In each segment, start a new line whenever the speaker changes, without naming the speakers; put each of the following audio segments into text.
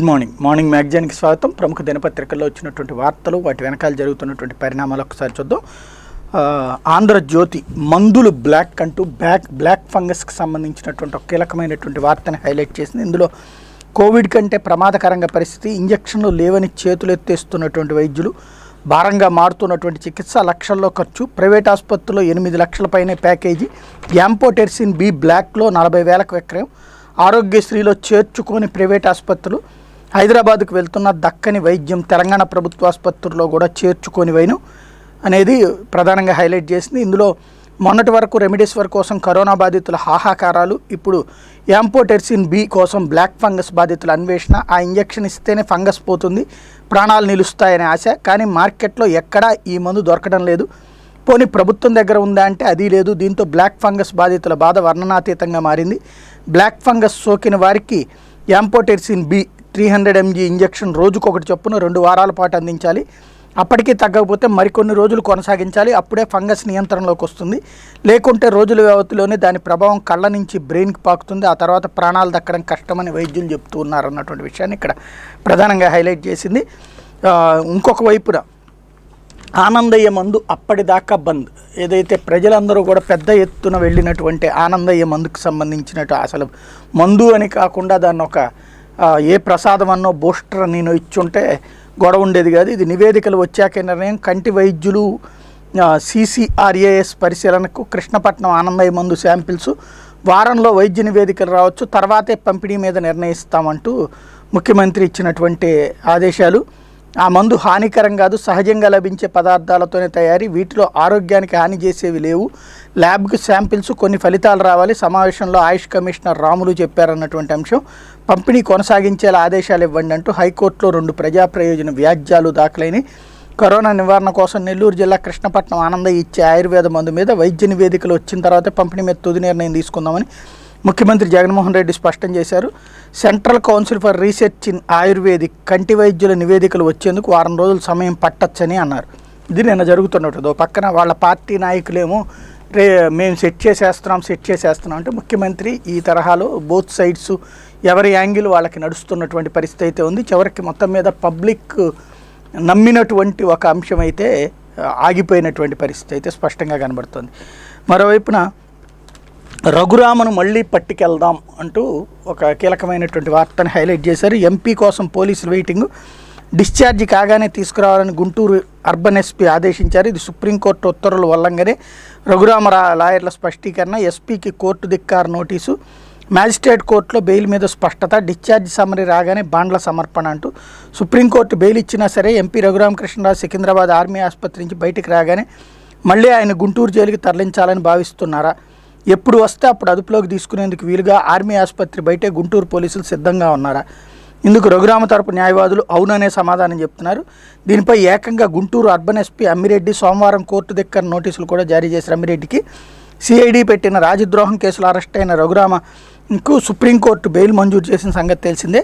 Good morning మ్యాగజైన్కి స్వాగతం. ప్రముఖ దినపత్రికల్లో వచ్చినటువంటి వార్తలు, వాటి వెనకాల జరుగుతున్నటువంటి పరిణామాలు ఒకసారి చూద్దాం. ఆంధ్రజ్యోతి మందులు బ్లాక్ అంటూ బ్లాక్ ఫంగస్కి సంబంధించినటువంటి ఒక కీలకమైనటువంటి వార్తని హైలైట్ చేసింది. ఇందులో కోవిడ్ కంటే ప్రమాదకరంగా పరిస్థితి, ఇంజక్షన్లు లేవని చేతులు ఎత్తేస్తున్నటువంటి వైద్యులు, భారంగా మారుతున్నటువంటి చికిత్స, లక్షల్లో ఖర్చు, ప్రైవేట్ ఆసుపత్రుల్లో 8 లక్షల పైనే ప్యాకేజీ, యాంపోటెర్సిన్ బి బ్లాక్లో 40,000కు విక్రయం, ఆరోగ్యశ్రీలో చేర్చుకొని ప్రైవేట్ ఆసుపత్రులు, హైదరాబాద్కు వెళ్తున్న దక్కని వైద్యం, తెలంగాణ ప్రభుత్వ ఆసుపత్రుల్లో కూడా చేర్చుకొని వైను అనేది ప్రధానంగా హైలైట్ చేసింది. ఇందులో మొన్నటి వరకు రెమిడెసివిర్ కోసం కరోనా బాధితుల హాహాకారాలు, ఇప్పుడు యాంపోటెర్సిన్ బి కోసం బ్లాక్ ఫంగస్ బాధితుల అన్వేషణ, ఆ ఇంజెక్షన్ ఇస్తేనే ఫంగస్ పోతుంది, ప్రాణాలు నిలుస్తాయనే ఆశ, కానీ మార్కెట్లో ఎక్కడా ఈ మందు దొరకడం లేదు. పోనీ ప్రభుత్వం దగ్గర ఉందా అంటే అది లేదు. దీంతో బ్లాక్ ఫంగస్ బాధితుల బాధ వర్ణనాతీతంగా మారింది. బ్లాక్ ఫంగస్ సోకిన వారికి యాంపోటెర్సిన్ బి 300 mg ఇంజెక్షన్ రోజుకొకటి చొప్పున 2 వారాల పాటు అందించాలి. అప్పటికీ తగ్గకపోతే మరికొన్ని రోజులు కొనసాగించాలి. అప్పుడే ఫంగస్ నియంత్రణలోకి వస్తుంది. లేకుంటే రోజుల వ్యవధిలోనే దాని ప్రభావం కళ్ళ నుంచి బ్రెయిన్కి పాకుతుంది. ఆ తర్వాత ప్రాణాలు దక్కడం కష్టమని వైద్యులు చెప్తూ ఉన్నారు అన్నటువంటి విషయాన్ని ఇక్కడ ప్రధానంగా హైలైట్ చేసింది. ఇంకొక వైపున ఆనందయ్య మందు అప్పటిదాకా బంద్. ఏదైతే ప్రజలందరూ కూడా పెద్ద ఎత్తున వెళ్ళినటువంటి ఆనందయ్య మందుకు సంబంధించినట్టు, అసలు మందు అని కాకుండా దాన్ని ఒక ఏ ప్రసాదం అన్నో బూస్టర్ నేను ఇచ్చుంటే గొడవ ఉండేది కాదు. ఇది నివేదికలు వచ్చాకే నిర్ణయం. కంటి వైద్యులు CCRAS పరిశీలనకు కృష్ణపట్నం ఆనందయ్య మందు శాంపిల్స్, వారంలో వైద్య నివేదికలు రావచ్చు, తర్వాతే పంపిణీ మీద నిర్ణయిస్తామంటూ ముఖ్యమంత్రి ఇచ్చినటువంటి ఆదేశాలు. ఆ మందు హానికరం కాదు, సహజంగా లభించే పదార్థాలతోనే తయారీ, వీటిలో ఆరోగ్యానికి హాని చేసేవి లేవు, ల్యాబ్కి శాంపిల్స్, కొన్ని ఫలితాలు రావాలి. సమావేశంలో ఆయుష్ కమిషనర్ రాములు చెప్పారన్నటువంటి అంశం. పంపిణీ కొనసాగించేలా ఆదేశాలు ఇవ్వండి అంటూ హైకోర్టులో 2 ప్రజా ప్రయోజన వ్యాజ్యాలు దాఖలైనవి. కరోనా నివారణ కోసం నెల్లూరు జిల్లా కృష్ణపట్నం ఆనందయ్య ఇచ్చే ఆయుర్వేద మందు మీద వైద్య నివేదికలు వచ్చిన తర్వాత పంపిణీ మీద తుది నిర్ణయం తీసుకుందామని ముఖ్యమంత్రి జగన్మోహన్ రెడ్డి స్పష్టం చేశారు. Central council for research in ayurvedic కంటి వైద్యుల నివేదికలు వచ్చేందుకు 1 వారం రోజులు సమయం పట్టచ్చని అన్నారు. ఇది నిన్న జరుగుతున్నట్టు. పక్కన వాళ్ళ పార్టీ నాయకులేమో మేము సెట్ చేసేస్తున్నాం అంటే ముఖ్యమంత్రి ఈ తరహాలో బోత్ సైడ్స్ ఎవరి యాంగిల్ వాళ్ళకి నడుస్తున్నటువంటి పరిస్థితి అయితే ఉంది. చివరికి మొత్తం మీద పబ్లిక్ నమ్మినటువంటి ఒక అంశం అయితే ఆగిపోయినటువంటి పరిస్థితి అయితే స్పష్టంగా కనబడుతుంది. మరోవైపున రఘురామను మళ్ళీ పట్టుకెళ్దాం అంటూ ఒక కీలకమైనటువంటి వార్తను హైలైట్ చేశారు. ఎంపీ కోసం పోలీసులు వెయిటింగ్, డిశ్చార్జి కాగానే తీసుకురావాలని గుంటూరు అర్బన్ ఎస్పీ ఆదేశించారు. ఇది సుప్రీంకోర్టు ఉత్తర్వుల ఉల్లంఘనే. రఘురామ లాయర్ల స్పష్టీకరణ, ఎస్పీకి కోర్టు ధిక్కార నోటీసు, మ్యాజిస్ట్రేట్ కోర్టులో బెయిల్ మీద స్పష్టత, డిశ్చార్జి సమ్మరీ రాగానే బాండ్ల సమర్పణ అంటూ సుప్రీంకోర్టు బెయిల్ ఇచ్చినా సరే ఎంపీ రఘురామకృష్ణరాజు సికింద్రాబాద్ ఆర్మీ ఆసుపత్రి నుంచి బయటికి రాగానే మళ్ళీ ఆయన గుంటూరు జైలుకి తరలించాలని భావిస్తున్నారా? ఎప్పుడు వస్తే అప్పుడు అదుపులోకి తీసుకునేందుకు వీలుగా ఆర్మీ ఆసుపత్రి బయటే గుంటూరు పోలీసులు సిద్ధంగా ఉన్నారా? ఇందుకు రఘురామ తరపు న్యాయవాదులు అవుననే సమాధానం చెప్తున్నారు. దీనిపై ఏకంగా గుంటూరు అర్బన్ ఎస్పీ అమ్మిరెడ్డి సోమవారం కోర్టు దగ్గర నోటీసులు కూడా జారీ చేశారు. అమ్మిరెడ్డికి సిఐడి పెట్టిన రాజద్రోహం కేసులో అరెస్ట్ అయిన రఘురామకు సుప్రీంకోర్టు బెయిల్ మంజూరు చేసిన సంగతి తెలిసిందే.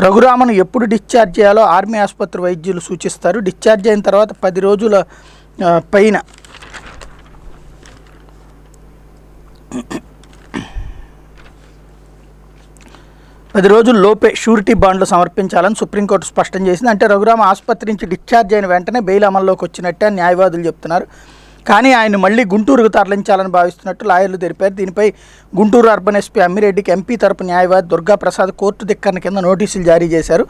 రఘురామను ఎప్పుడు డిశ్చార్జ్ చేయాలో ఆర్మీ ఆసుపత్రి వైద్యులు సూచిస్తారు. డిశ్చార్జ్ అయిన తర్వాత 10 రోజుల పైన 10 రోజుల లోపే షూరిటీ బాండ్లు సమర్పించాలని సుప్రీంకోర్టు స్పష్టం చేసింది. అంటే రఘురామ ఆసుపత్రి నుంచి డిశ్చార్జ్ అయిన వెంటనే బెయిల్ అమల్లోకి వచ్చినట్టే న్యాయవాదులు చెప్తున్నారు. కానీ ఆయన మళ్ళీ గుంటూరుకు తరలించాలని భావిస్తున్నట్టు లాయర్లు తెలిపారు. దీనిపై గుంటూరు అర్బన్ ఎస్పీ అమ్మిరెడ్డికి ఎంపీ తరపు న్యాయవాది దుర్గాప్రసాద్ కోర్టు ధిక్కరణ కింద నోటీసులు జారీ చేశారు.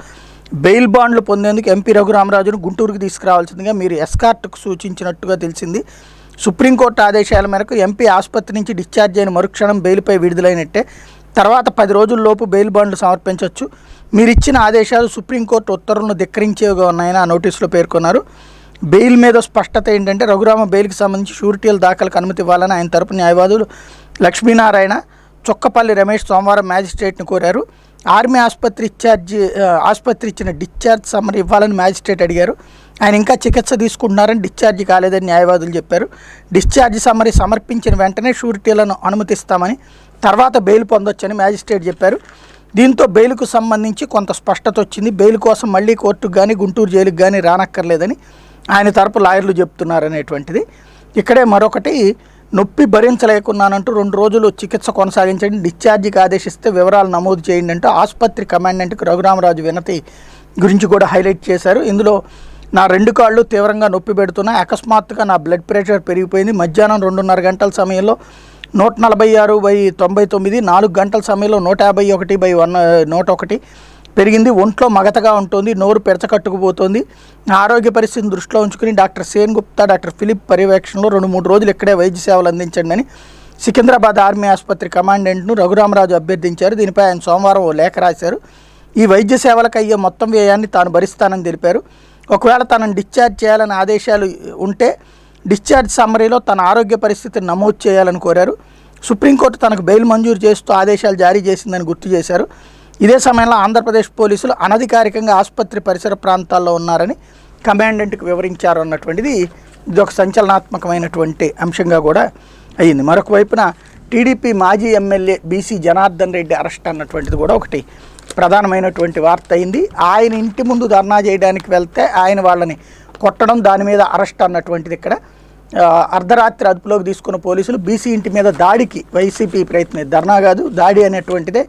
బెయిల్ బాండ్లు పొందేందుకు ఎంపీ రఘురామరాజును గుంటూరుకు తీసుకురావాల్సిందిగా మీరు ఎస్కార్ట్కు సూచించినట్టుగా తెలిసింది. సుప్రీంకోర్టు ఆదేశాల మేరకు ఎంపీ ఆసుపత్రి నుంచి డిశ్చార్జ్ అయిన మరుక్షణం బెయిల్పై విడుదలైనట్టే. తర్వాత 10 రోజుల్లోపు బెయిల్ బాండ్లు సమర్పించవచ్చు. మీరిచ్చిన ఆదేశాలు సుప్రీంకోర్టు ఉత్తర్వులను ధిక్కరించేవిగా ఉన్నాయని ఆ నోటీసులో పేర్కొన్నారు. బెయిల్ మీద స్పష్టత ఏంటంటే రఘురామ బెయిల్కి సంబంధించి షూరిటీల దాఖలకు అనుమతి ఇవ్వాలని ఆయన తరపు న్యాయవాదులు లక్ష్మీనారాయణ, చొక్కపల్లి రమేష్ సోమవారం మ్యాజిస్ట్రేట్ని కోరారు. ఆర్మీ ఆసుపత్రి ఇచ్చిన డిశ్చార్జ్ సమ్మరీ ఇవ్వాలని మ్యాజిస్ట్రేట్ అడిగారు. ఆయన ఇంకా చికిత్స తీసుకుంటున్నారని, డిశ్చార్జ్ కాలేదని న్యాయవాదులు చెప్పారు. డిశ్చార్జ్ సమ్మరీ సమర్పించిన వెంటనే షూరిటీలను అనుమతిస్తామని, తర్వాత బెయిల్ పొందొచ్చని మ్యాజిస్ట్రేట్ చెప్పారు. దీంతో బెయిల్కు సంబంధించి కొంత స్పష్టత వచ్చింది. బెయిల్ కోసం మళ్ళీ కోర్టుకు కానీ గుంటూరు జైలుకు కానీ రానక్కర్లేదని ఆయన తరపు లాయర్లు చెప్తున్నారనేటువంటిది. ఇక్కడే మరొకటి, నొప్పి భరించలేకున్నానంటూ 2 రోజులు చికిత్స కొనసాగించండి, డిశ్చార్జికి ఆదేశిస్తే వివరాలు నమోదు చేయండి అంటూ ఆసుపత్రి కమాండెంట్కి రఘురామరాజు వినతి గురించి కూడా హైలైట్ చేశారు. ఇందులో నా 2 కాళ్ళు తీవ్రంగా నొప్పి పెడుతున్నాయి, అకస్మాత్తుగా నా బ్లడ్ ప్రెషర్ పెరిగిపోయింది, మధ్యాహ్నం 2:30 గంటల సమయంలో 146/99, 4 గంటల సమయంలో 151/101 పెరిగింది, ఒంట్లో మగతగా ఉంటుంది, నోరు పెరచకట్టుకుపోతుంది. నా ఆరోగ్య పరిస్థితిని దృష్టిలో ఉంచుకుని doctor Sen Gupta, doctor Philip పర్యవేక్షణలో 2-3 రోజులు ఇక్కడే వైద్య సేవలు అందించండి అని సికింద్రాబాద్ ఆర్మీ ఆసుపత్రి కమాండెంట్ను రఘురామరాజు అభ్యర్థించారు. దీనిపై ఆయన సోమవారం ఓ లేఖ రాశారు. ఈ వైద్య సేవలకు అయ్యే మొత్తం వ్యయాన్ని తాను భరిస్తానని తెలిపారు. ఒకవేళ తనను డిశ్చార్జ్ చేయాలని ఆదేశాలు ఉంటే డిశ్చార్జ్ సమ్మరీలో తన ఆరోగ్య పరిస్థితిని నమోదు చేయాలని కోరారు. సుప్రీంకోర్టు తనకు బెయిల్ మంజూరు చేస్తూ ఆదేశాలు జారీ చేసిందని గుర్తు చేశారు. ఇదే సమయంలో ఆంధ్రప్రదేశ్ పోలీసులు అనధికారికంగా ఆసుపత్రి పరిసర ప్రాంతాల్లో ఉన్నారని కమాండెంట్కి వివరించారు అన్నటువంటిది ఇది ఒక సంచలనాత్మకమైనటువంటి అంశంగా కూడా అయ్యింది. మరొక వైపున టీడీపీ మాజీ MLA BC Janardhan Reddy arrest అన్నటువంటిది కూడా ఒకటి ప్రధానమైనటువంటి వార్త అయింది. ఆయన ఇంటి ముందు ధర్నా చేయడానికి వెళ్తే ఆయన వాళ్ళని కొట్టడం, దాని మీద అరెస్ట్ అన్నటువంటిది ఇక్కడ అర్ధరాత్రి అదుపులోకి తీసుకున్న పోలీసులు బీసీ ఇంటి మీద దాడికి వైసీపీ ప్రయత్నం, ధర్నా కాదు దాడి అనేటువంటిదే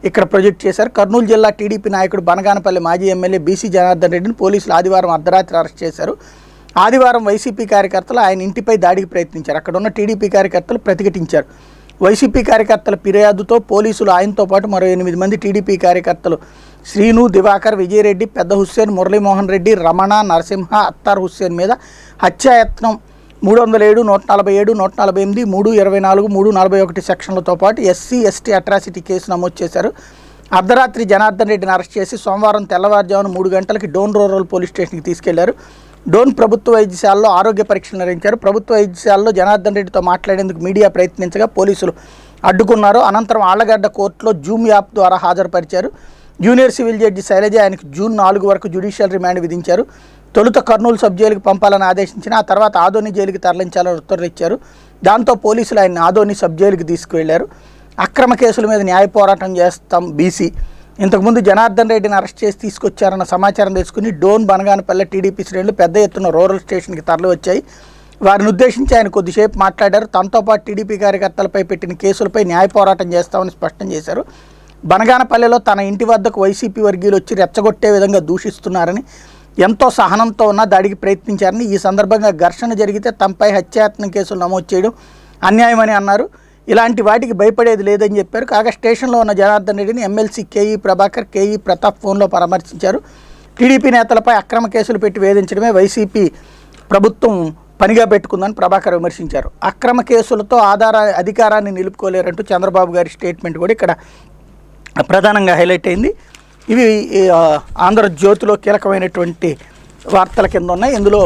ఇక్కడ ప్రొజెక్ట్ చేశారు. కర్నూలు జిల్లా టీడీపీ నాయకుడు బనగానపల్లి మాజీ ఎమ్మెల్యే బీసీ జనార్దన్ రెడ్డిని పోలీసులు ఆదివారం అర్ధరాత్రి అరెస్ట్ చేశారు. ఆదివారం వైసీపీ కార్యకర్తలు ఆయన ఇంటిపై దాడికి ప్రయత్నించారు. అక్కడ ఉన్న టీడీపీ కార్యకర్తలు ప్రతిఘటించారు. వైసీపీ కార్యకర్తల ఫిర్యాదుతో పోలీసులు ఆయనతో పాటు మరో 8 మంది టీడీపీ కార్యకర్తలు శ్రీను, దివాకర్, విజయరెడ్డి, పెద్ద హుస్సేన్, మురళీమోహన్ రెడ్డి, రమణ, నరసింహ, అత్తార్ హుస్సేన్ మీద హత్యాయత్నం 307, 147, 148, 324, 341 సెక్షన్లతో పాటు ఎస్సీ, ఎస్టీ అట్రాసిటీ కేసు నమోదు చేశారు. అర్ధరాత్రి జనార్దన్ రెడ్డిని అరెస్ట్ చేసి సోమవారం తెల్లవారుజామున 3 గంటలకి డోన్ రూరల్ పోలీస్ స్టేషన్కి తీసుకెళ్లారు. డోన్ ప్రభుత్వ వైద్యశాలలో ఆరోగ్య పరీక్షలు నిర్వహించారు. ప్రభుత్వ వైద్యశాలలో జనార్దన్ రెడ్డితో మాట్లాడేందుకు మీడియా ప్రయత్నించగా పోలీసులు అడ్డుకున్నారు. అనంతరం ఆళ్లగడ్డ కోర్టులో జూమ్ యాప్ ద్వారా హాజరుపరిచారు. జూనియర్ సివిల్ జడ్జి శైలజ ఆయనకు జూన్ 4 వరకు జ్యుడిషియల్ రిమాండ్ విధించారు. తొలుత కర్నూలు సబ్ జైలుకి పంపాలని ఆదేశించిన, ఆ తర్వాత ఆదోని జైలుకి తరలించాలని ఉత్తర్వులు ఇచ్చారు. దాంతో పోలీసులు ఆయన ఆదోని సబ్ జైలుకి తీసుకువెళ్లారు. అక్రమ కేసుల మీద న్యాయ పోరాటం చేస్తాం బీసీ, ఇంతకుముందు జనార్దన్ రెడ్డిని అరెస్ట్ చేసి తీసుకొచ్చారన్న సమాచారం తెలుసుకుని డోన్, బనగానపల్లె టీడీపీ శ్రేణులు పెద్ద ఎత్తున రూరల్ స్టేషన్కి తరలి వచ్చాయి. వారిని ఉద్దేశించి ఆయన కొద్దిసేపు మాట్లాడారు. తనతో పాటు టీడీపీ కార్యకర్తలపై పెట్టిన కేసులపై న్యాయ పోరాటం చేస్తామని స్పష్టం చేశారు. బనగానపల్లెలో తన ఇంటి వద్దకు వైసీపీ వర్గీయులు వచ్చి రెచ్చగొట్టే విధంగా దూషిస్తున్నారని, ఎంతో సహనంతో ఉన్న దాడికి ప్రయత్నించారని, ఈ సందర్భంగా ఘర్షణ జరిగితే తమపై హత్యాయత్నం కేసులు నమోదు చేయడం అన్యాయమని అన్నారు. ఇలాంటి వాటికి భయపడేది లేదని చెప్పారు. కాగా స్టేషన్లో ఉన్న జనార్దన్ రెడ్డిని MLC KE Prabhakar, KE Pratap ఫోన్లో పరామర్శించారు. టీడీపీ నేతలపై అక్రమ కేసులు పెట్టి వేధించడమే వైసీపీ ప్రభుత్వం పనిగా పెట్టుకుందని ప్రభాకర్ విమర్శించారు. అక్రమ కేసులతో అధికారాన్ని నిలుపుకోలేరంటూ చంద్రబాబు గారి స్టేట్మెంట్ కూడా ఇక్కడ ప్రధానంగా హైలైట్ అయింది. ఇవి ఆంధ్రజ్యోతిలో కీలకమైనటువంటి వార్తల కింద ఉన్నాయి. ఇందులో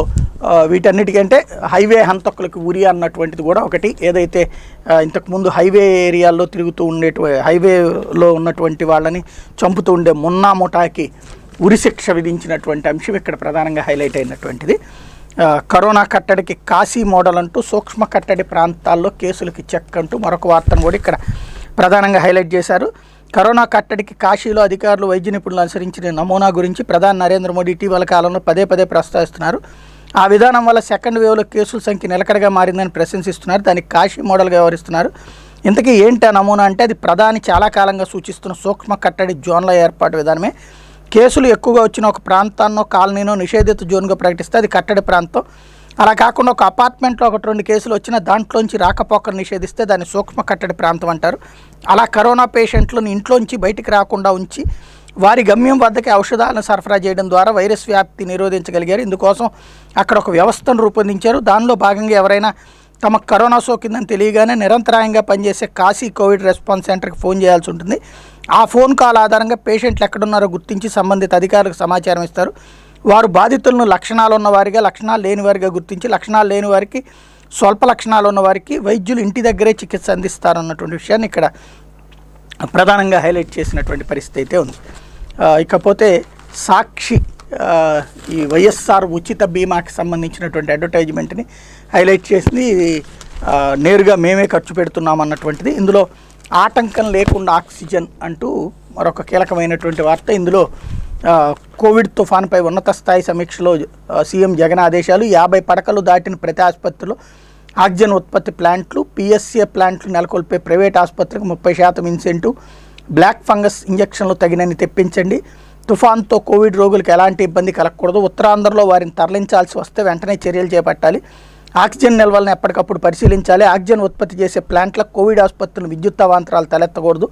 వీటన్నిటికంటే హైవే హంతకులకు ఉరి అన్నటువంటిది కూడా ఒకటి, ఏదైతే ఇంతకుముందు హైవే ఏరియాల్లో తిరుగుతూ హైవేలో ఉన్నటువంటి వాళ్ళని చంపుతూ ఉండే మున్నా ముఠాకి ఉరిశిక్ష విధించినటువంటి అంశం ఇక్కడ ప్రధానంగా హైలైట్ అయినటువంటిది. కరోనా కట్టడికి కాశీ మోడల్ అంటూ సూక్ష్మ కట్టడి ప్రాంతాల్లో కేసులకి చెక్ అంటూ మరొక వార్తను కూడా ఇక్కడ ప్రధానంగా హైలైట్ చేశారు. కరోనా కట్టడికి కాశీలో అధికారులు వైద్య నిపుణులు అనుసరించిన నమూనా గురించి ప్రధాని నరేంద్ర మోడీ ఇటీవల కాలంలో పదే ప్రస్తావిస్తున్నారు. ఆ విధానం వల్ల సెకండ్ వేవ్లో కేసుల సంఖ్య నిలకడగా మారిందని ప్రశంసిస్తున్నారు. దానికి కాశీ మోడల్గా వ్యవహరిస్తున్నారు. ఇంతకీ ఏంటి ఆ నమూనా అంటే అది ప్రధాని చాలా కాలంగా సూచిస్తున్న సూక్ష్మ కట్టడి జోన్ల ఏర్పాటు విధానమే. కేసులు ఎక్కువగా వచ్చిన ఒక ప్రాంతాన్నో కాలనీనో నిషేధిత జోన్గా ప్రకటిస్తే అది కట్టడి ప్రాంతం. అలా కాకుండా ఒక అపార్ట్మెంట్లో 1-2 కేసులు వచ్చినా దాంట్లోంచి రాకపోకలు నిషేధిస్తే దాన్ని సూక్ష్మ కట్టడి ప్రాంతం అంటారు. అలా కరోనా పేషెంట్లను ఇంట్లోంచి బయటికి రాకుండా ఉంచి వారి గమ్యం వద్దకి ఔషధాలను సరఫరా చేయడం ద్వారా వైరస్ వ్యాప్తి నిరోధించగలిగారు. ఇందుకోసం అక్కడ ఒక వ్యవస్థను రూపొందించారు. దానిలో భాగంగా ఎవరైనా తమకు కరోనా సోకిందని తెలియగానే నిరంతరాయంగా పనిచేసే కాశీ కోవిడ్ రెస్పాన్స్ సెంటర్కి ఫోన్ చేయాల్సి ఉంటుంది. ఆ ఫోన్ కాల్ ఆధారంగా పేషెంట్లు ఎక్కడున్నారో గుర్తించి సంబంధిత అధికారులకు సమాచారం ఇస్తారు. వారు బాధితులను లక్షణాలు ఉన్నవారిగా, లక్షణాలు లేని వారిగా గుర్తించి లక్షణాలు లేని వారికి, స్వల్ప లక్షణాలు ఉన్న వారికి వైద్యులు ఇంటి దగ్గరే చికిత్స అందిస్తారన్నటువంటి విషయాన్ని ఇక్కడ ప్రధానంగా హైలైట్ చేసినటువంటి పరిస్థితి అయితే ఉంది. ఇకపోతే సాక్షి ఈ వైఎస్ఆర్ ఉచిత బీమాకి సంబంధించినటువంటి అడ్వర్టైజ్మెంట్ని హైలైట్ చేసింది. నేరుగా మేమే ఖర్చు పెడుతున్నాం అన్నటువంటిది. ఇందులో ఆటంకం లేకుండా ఆక్సిజన్ అంటూ మరొక కీలకమైనటువంటి వార్త. ఇందులో కోవిడ్ తుఫాన్పై ఉన్నత స్థాయి సమీక్షలో సీఎం జగన్ ఆదేశాలు. 50 పడకలు దాటిన ప్రతి ఆసుపత్రిలో ఆక్సిజన్ ఉత్పత్తి ప్లాంట్లు, పిఎస్ఏ ప్లాంట్లు నెలకొల్పే ప్రైవేట్ ఆసుపత్రికి 30% ఇన్సెంటివ్, బ్లాక్ ఫంగస్ ఇంజక్షన్లు తగినన్ని తెప్పించండి, తుఫాన్తో కోవిడ్ రోగులకు ఎలాంటి ఇబ్బంది కలగకూడదు, ఉత్తరాంధ్రలో వారిని తరలించాల్సి వస్తే వెంటనే చర్యలు చేపట్టాలి, ఆక్సిజన్ నిల్వలను ఎప్పటికప్పుడు పరిశీలించాలి, ఆక్సిజన్ ఉత్పత్తి చేసే ప్లాంట్లకు కోవిడ్ ఆసుపత్రులు విద్యుత్ అవాంతరాలు తలెత్తకూడదు,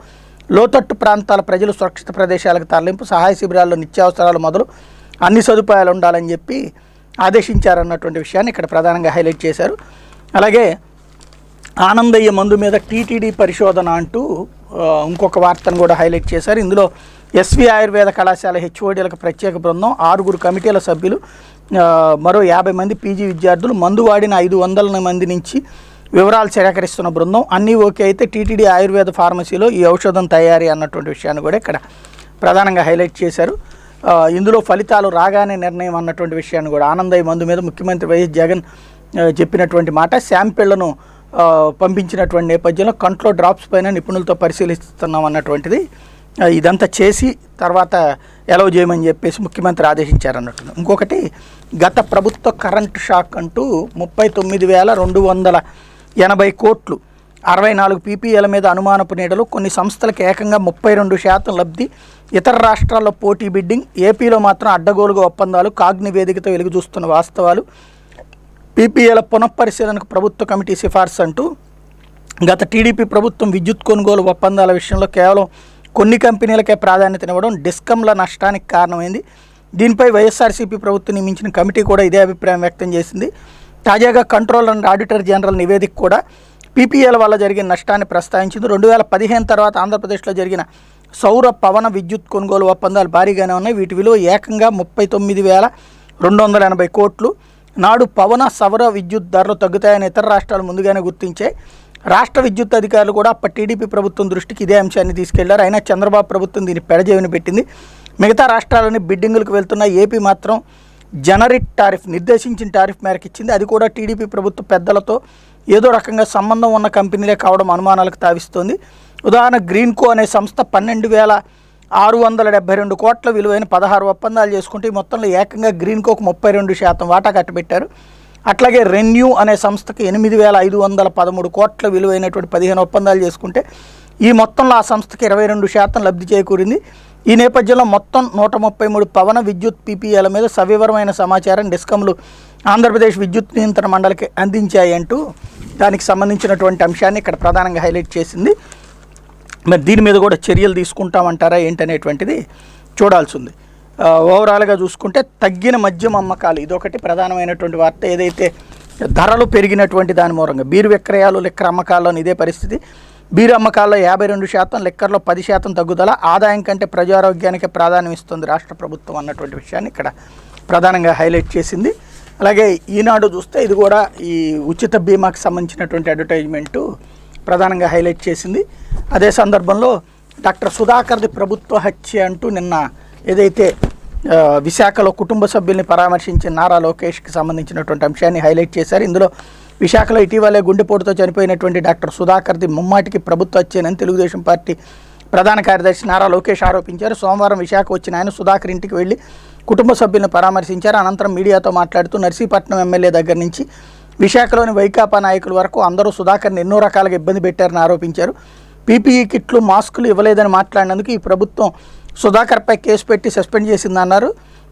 లోతట్టు ప్రాంతాల ప్రజలు సురక్షిత ప్రదేశాలకు తరలింపు, సహాయ శిబిరాల్లో నిత్యావసరాలు మొదలు అన్ని సదుపాయాలు ఉండాలని చెప్పి ఆదేశించారన్నటువంటి విషయాన్ని ఇక్కడ ప్రధానంగా హైలైట్ చేశారు. అలాగే ఆనందయ్య మందు మీద టీటీడీ పరిశోధన అంటూ ఇంకొక వార్తను కూడా హైలైట్ చేశారు. ఇందులో ఎస్వి ఆయుర్వేద కళాశాల హెచ్ఓడీలకు ప్రత్యేక బృందం, 6 కమిటీల సభ్యులు, మరో 50 మంది పీజీ విద్యార్థులు, మందు వాడిన 500 మంది నుంచి వివరాలు సేకరిస్తున్న బృందం. అన్నీ ఓకే అయితే టీటీడీ ఆయుర్వేద ఫార్మసీలో ఈ ఔషధం తయారీ అన్నటువంటి విషయాన్ని కూడా ఇక్కడ ప్రధానంగా హైలైట్ చేశారు. ఇందులో ఫలితాలు రాగానే నిర్ణయం అన్నటువంటి విషయాన్ని కూడా ఆనందయ్య మందు మీద ముఖ్యమంత్రి వైఎస్ జగన్ చెప్పినటువంటి మాట. శాంపిళ్లను పంపించినటువంటి నేపథ్యంలో కంట్లో డ్రాప్స్ పైన నిపుణులతో పరిశీలిస్తున్నాం అన్నటువంటిది, ఇదంతా చేసి తర్వాత ఎలవ్ చేయమని చెప్పేసి ముఖ్యమంత్రి ఆదేశించారన్నట్టు. ఇంకొకటి, గత ప్రభుత్వ కరెంటు షాక్ అంటూ 39,280 కోట్లు, 64 పీపీఎల మీద అనుమానపు నీడలు, కొన్ని సంస్థలకు ఏకంగా 32% లబ్ధి, ఇతర రాష్ట్రాల్లో పోటీ బిడ్డింగ్, ఏపీలో మాత్రం అడ్డగోలుగా ఒప్పందాలు, కాగ్ నివేదికతో వెలుగు చూస్తున్న వాస్తవాలు, పీపీఎల పునఃపరిశీలనకు ప్రభుత్వ కమిటీ సిఫార్సు అంటూ గత టీడీపీ ప్రభుత్వం విద్యుత్ కొనుగోలు ఒప్పందాల విషయంలో కేవలం కొన్ని కంపెనీలకే ప్రాధాన్యతనివ్వడం డిస్కంల నష్టానికి కారణమైంది. దీనిపై వైఎస్ఆర్సీపీ ప్రభుత్వం నియమించిన కమిటీ కూడా ఇదే అభిప్రాయం వ్యక్తం చేసింది. తాజాగా కంట్రోలర్ అండ్ ఆడిటర్ జనరల్ నివేదిక కూడా పీపీఎల వల్ల జరిగిన నష్టాన్ని ప్రస్తావించింది. 2015 తర్వాత ఆంధ్రప్రదేశ్లో జరిగిన సౌర పవన విద్యుత్ కొనుగోలు ఒప్పందాలు భారీగానే ఉన్నాయి. వీటి విలువ ఏకంగా 39,280 కోట్లు. నాడు పవన సౌర విద్యుత్ ధరలు తగ్గుతాయని ఇతర రాష్ట్రాలు ముందుగానే గుర్తించాయి. రాష్ట్ర విద్యుత్ అధికారులు కూడా అప్పటి టీడీపీ ప్రభుత్వం దృష్టికి ఇదే అంశాన్ని తీసుకెళ్లారు. అయినా చంద్రబాబు ప్రభుత్వం దీన్ని పెడజేవిని పెట్టింది. మిగతా రాష్ట్రాలని బిడ్డింగులకు వెళ్తున్న ఏపీ మాత్రం జనరిక్ టారిఫ్, నిర్దేశించిన టారిఫ్ మేరకు ఇచ్చింది. అది కూడా టీడీపీ ప్రభుత్వ పెద్దలతో ఏదో రకంగా సంబంధం ఉన్న కంపెనీలే కావడం అనుమానాలకు తావిస్తోంది. ఉదాహరణ, గ్రీన్కో అనే సంస్థ 12,672 కోట్ల విలువైన 16 ఒప్పందాలు చేసుకుంటే ఈ మొత్తంలో ఏకంగా గ్రీన్కోకు 32% వాటా కట్టబెట్టారు. అట్లాగే రెన్యూ అనే సంస్థకి 8,513 కోట్ల విలువైనటువంటి 15 ఒప్పందాలు చేసుకుంటే ఈ మొత్తంలో ఆ సంస్థకి 22% లబ్ధి చేకూరింది. ఈ నేపథ్యంలో మొత్తం 133 పవన విద్యుత్ పీపీఎల మీద సవివరమైన సమాచారం డిస్కంలు ఆంధ్రప్రదేశ్ విద్యుత్ నియంత్రణ మండలికి అందించాయి అంటూ దానికి సంబంధించినటువంటి అంశాన్ని ఇక్కడ ప్రధానంగా హైలైట్ చేసింది. మరి దీని మీద కూడా చర్యలు తీసుకుంటామంటారా ఏంటనేటువంటిది చూడాల్సి ఉంది. ఓవరాల్గా చూసుకుంటే తగ్గిన మద్యం అమ్మకాలు, ఇదొకటి ప్రధానమైనటువంటి వార్త. ఏదైతే ధరలు పెరిగినటువంటి దాని మూలంగా బీరు విక్రయాలు, లిక్కర్ అమ్మకాల్లోని ఇదే పరిస్థితి. బీరు అమ్మకాల్లో 52%, లిక్కర్లో 10% తగ్గుదల, ఆదాయం కంటే ప్రజారోగ్యానికి ప్రాధాన్యం ఇస్తుంది రాష్ట్ర ప్రభుత్వం అన్నటువంటి విషయాన్ని ఇక్కడ ప్రధానంగా హైలైట్ చేసింది. అలాగే ఈనాడు చూస్తే ఇది కూడా ఈ ఉచిత బీమాకి సంబంధించినటువంటి అడ్వర్టైజ్మెంటు ప్రధానంగా హైలైట్ చేసింది. అదే సందర్భంలో డాక్టర్ సుధాకర్ది ప్రభుత్వ హత్య అంటూ నిన్న ఏదైతే విశాఖలో కుటుంబ సభ్యుల్ని పరామర్శించిన నారా లోకేష్కి సంబంధించినటువంటి అంశాన్ని హైలైట్ చేశారు. ఇందులో విశాఖలో ఇటీవలే గుండెపోటుతో చనిపోయినటువంటి డాక్టర్ సుధాకర్ది ముమ్మాటికి ప్రభుత్వ హత్యనని తెలుగుదేశం పార్టీ ప్రధాన కార్యదర్శి నారా లోకేష్ ఆరోపించారు. సోమవారం విశాఖ వచ్చిన ఆయన సుధాకర్ ఇంటికి వెళ్లి కుటుంబ సభ్యులను పరామర్శించారు. అనంతరం మీడియాతో మాట్లాడుతూ నర్సీపట్నం ఎమ్మెల్యే దగ్గర నుంచి విశాఖలోని వైకాపా నాయకుల వరకు అందరూ సుధాకర్ని ఎన్నో రకాలుగా ఇబ్బంది పెట్టారని ఆరోపించారు. పీపీఈ కిట్లు, మాస్కులు ఇవ్వలేదని మాట్లాడినందుకు ఈ ప్రభుత్వం సుధాకర్పై కేసు పెట్టి సస్పెండ్ చేసిందన్నారు.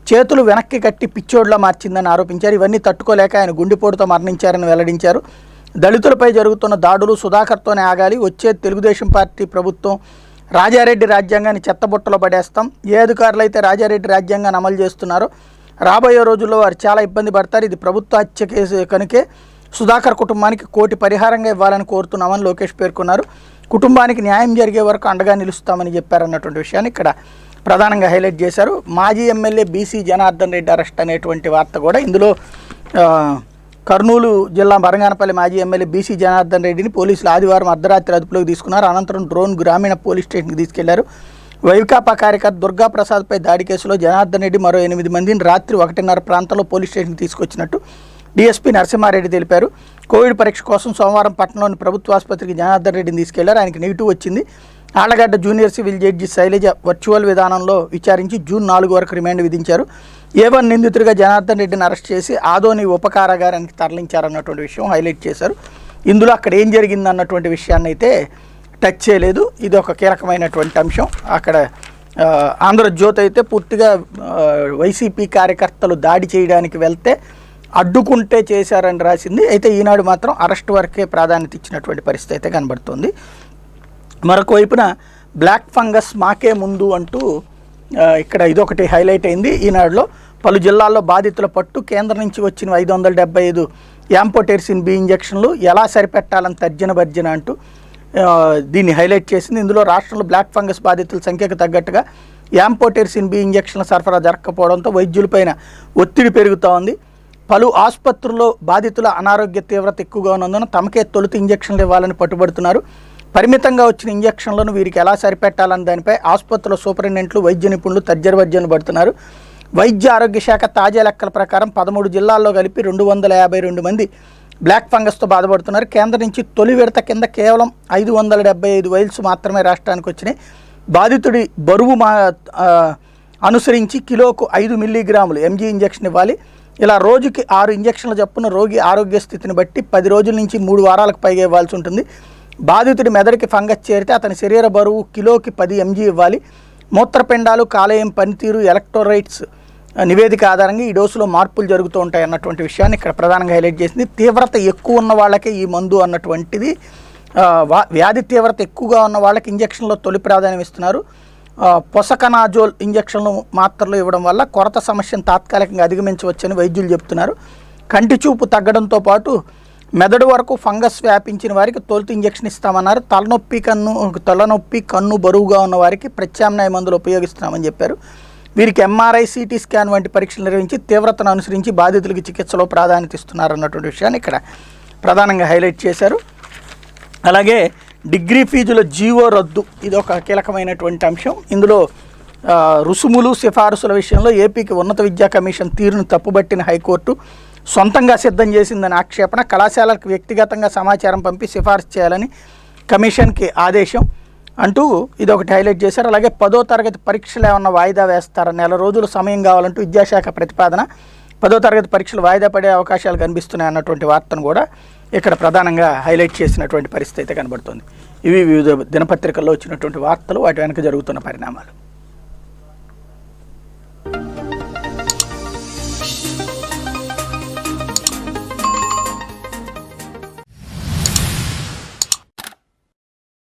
చేతులు వెనక్కి కట్టి పిచ్చోడ్లా మార్చిందని ఆరోపించారు. ఇవన్నీ తట్టుకోలేక ఆయన గుండెపోటుతో మరణించారని వెల్లడించారు. దళితులపై జరుగుతున్న దాడులు సుధాకర్తోనే ఆగాలి. వచ్చే తెలుగుదేశం పార్టీ ప్రభుత్వం రాజారెడ్డి రాజ్యాంగాన్ని చెత్తబుట్టలో పడేస్తాం. ఏ అధికారులైతే రాజారెడ్డి రాజ్యాంగాన్ని అమలు చేస్తున్నారో రాబోయే రోజుల్లో వారు చాలా ఇబ్బంది పడతారు. ఇది ప్రభుత్వ హత్య కేసు కనుకే సుధాకర్ కుటుంబానికి 1 కోటి పరిహారంగా ఇవ్వాలని కోరుతున్నామని లోకేష్ పేర్కొన్నారు. కుటుంబానికి న్యాయం జరిగే వరకు అండగా నిలుస్తామని చెప్పారన్నటువంటి విషయాన్ని ఇక్కడ ప్రధానంగా హైలైట్ చేశారు. మాజీ MLA BC Janardhan Reddy arrest అనేటువంటి వార్త కూడా ఇందులో కర్నూలు జిల్లా బరంగానపల్లి మాజీ ఎమ్మెల్యే బీసీ జనార్దన్ రెడ్డిని పోలీసులు ఆదివారం అర్ధరాత్రి అదుపులోకి తీసుకున్నారు. అనంతరం డ్రోన్ గ్రామీణ పోలీస్ స్టేషన్కి తీసుకెళ్లారు. వైకాపా కార్యకర్త దుర్గాప్రసాద్పై దాడి కేసులో జనార్దన్ రెడ్డి మరో 8 మందిని రాత్రి 1:30 ప్రాంతంలో పోలీస్ స్టేషన్కి తీసుకొచ్చినట్టు డీఎస్పీ నరసింహారెడ్డి తెలిపారు. కోవిడ్ పరీక్ష కోసం సోమవారం పట్టణంలోని ప్రభుత్వ ఆసుపత్రికి జనార్దన్ రెడ్డిని తీసుకెళ్లారు. ఆయనకి నెగిటివ్ వచ్చింది. Allagadda junior civil judge Sailaja virtual విధానంలో విచారించి జూన్ 4 వరకు రిమాండ్ విధించారు. A1 నిందితుడిగా జనార్దన్ రెడ్డిని అరెస్ట్ చేసి ఆదోని ఉపకారాగారానికి తరలించారన్నటువంటి విషయం హైలైట్ చేశారు. ఇందులో అక్కడ ఏం జరిగింది అన్నటువంటి విషయాన్ని అయితే టచ్ చేయలేదు. ఇది ఒక కీలకమైనటువంటి అంశం. అక్కడ ఆంధ్రజ్యోతి అయితే పూర్తిగా వైసీపీ కార్యకర్తలు దాడి చేయడానికి వెళ్తే అడ్డుకుంటే చేశారని రాసింది. అయితే ఈనాడు మాత్రం అరెస్ట్ వరకే ప్రాధాన్యత ఇచ్చినటువంటి పరిస్థితి అయితే కనబడుతుంది. మరొక వైపున బ్లాక్ ఫంగస్ మాకే ముందు అంటూ ఇక్కడ ఇదొకటి హైలైట్ అయింది. ఈనాడులో పలు జిల్లాల్లో బాధితుల పట్టు, కేంద్రం నుంచి వచ్చిన 575 యాంపోటెర్సిన్ బి ఇంజక్షన్లు ఎలా సరిపెట్టాలని తర్జన భర్జన అంటూ దీన్ని హైలైట్ చేసింది. ఇందులో రాష్ట్రంలో బ్లాక్ ఫంగస్ బాధితుల సంఖ్యకు తగ్గట్టుగా యాంపోటెర్సిన్ బి ఇంజక్షన్ల సరఫరా జరగకపోవడంతో వైద్యులపైన ఒత్తిడి పెరుగుతూ ఉంది. పలు ఆసుపత్రుల్లో బాధితుల అనారోగ్య తీవ్రత ఎక్కువగా ఉన్నందున తమకే తొలుత ఇంజక్షన్లు ఇవ్వాలని పట్టుబడుతున్నారు. పరిమితంగా వచ్చిన ఇంజక్షన్లను వీరికి ఎలా సరిపెట్టాలని దానిపై ఆసుపత్రుల సూపరింటెండెంట్లు, వైద్య నిపుణులు తర్జన పడుతున్నారు. వైద్య ఆరోగ్య శాఖ తాజా లెక్కల ప్రకారం 13 జిల్లాల్లో కలిపి 252 మంది బ్లాక్ ఫంగస్తో బాధపడుతున్నారు. కేంద్రం నుంచి తొలి విడత కింద కేవలం 575 వైల్స్ మాత్రమే రాష్ట్రానికి వచ్చినాయి. బాధితుడి బరువు అనుసరించి కిలోకు 5 మిల్లీగ్రాములు ఎంజీ ఇంజక్షన్ ఇవ్వాలి. ఇలా రోజుకి 6 ఇంజక్షన్ల చొప్పున రోగి ఆరోగ్య స్థితిని బట్టి 10 రోజుల నుంచి 3 వారాలకు పైగా ఇవ్వాల్సి ఉంటుంది. బాధితుడి మెదడుకి ఫంగస్ చేరితే అతని శరీర బరువు కిలోకి 10 ఎంజీ ఇవ్వాలి. మూత్రపిండాలు, కాలేయం పనితీరు, ఎలక్ట్రోలైట్స్ నివేదిక ఆధారంగా ఈ డోసులో మార్పులు జరుగుతూ ఉంటాయి అన్నటువంటి విషయాన్ని ఇక్కడ ప్రధానంగా హైలైట్ చేసింది. తీవ్రత ఎక్కువ ఉన్న వాళ్ళకే ఈ మందు అన్నటువంటిది, వ్యాధి తీవ్రత ఎక్కువగా ఉన్న వాళ్ళకి ఇంజక్షన్లో తొలి ప్రాధాన్యం ఇస్తున్నారు. పొసకనాజోల్ ఇంజక్షన్లు మాత్రలు ఇవ్వడం వల్ల కొరత సమస్యను తాత్కాలికంగా అధిగమించవచ్చని వైద్యులు చెబుతున్నారు. కంటి చూపు తగ్గడంతో పాటు మెదడు వరకు ఫంగస్ వ్యాపించిన వారికి తొలుత ఇంజక్షన్ ఇస్తామన్నారు. తలనొప్పి, కన్ను బరువుగా ఉన్న వారికి ప్రత్యామ్నాయ మందులు ఉపయోగిస్తున్నామని చెప్పారు. వీరికి ఎంఆర్ఐ, సిటీ స్కాన్ వంటి పరీక్షలు నిర్వహించి తీవ్రతను అనుసరించి బాధితులకు చికిత్సలో ప్రాధాన్యత ఇస్తున్నారు అన్నటువంటి విషయాన్ని ఇక్కడ ప్రధానంగా హైలైట్ చేశారు. అలాగే డిగ్రీ ఫీజుల జీవో రద్దు, ఇది ఒక కీలకమైనటువంటి అంశం. ఇందులో రుసుములు, సిఫారసుల విషయంలో ఏపీకి ఉన్నత విద్యా కమిషన్ తీరును తప్పుబట్టిన హైకోర్టు సొంతంగా సిద్ధం చేసిందని ఆక్షేపణ. కళాశాలకు వ్యక్తిగతంగా సమాచారం పంపి సిఫారసు చేయాలని కమిషన్కి ఆదేశం అంటూ ఇది ఒకటి హైలైట్ చేశారు. అలాగే 10వ తరగతి పరీక్షలు ఏమన్నా వాయిదా వేస్తారా, నెల రోజులు సమయం కావాలంటూ విద్యాశాఖ ప్రతిపాదన. 10వ తరగతి పరీక్షలు వాయిదా పడే అవకాశాలు కనిపిస్తున్నాయి అన్నటువంటి వార్తను కూడా ఇక్కడ ప్రధానంగా హైలైట్ చేసినటువంటి పరిస్థితి అయితే కనబడుతుంది. ఇవి వివిధ దినపత్రికల్లో వచ్చినటువంటి వార్తలు, వాటి వెనక జరుగుతున్న పరిణామాలు.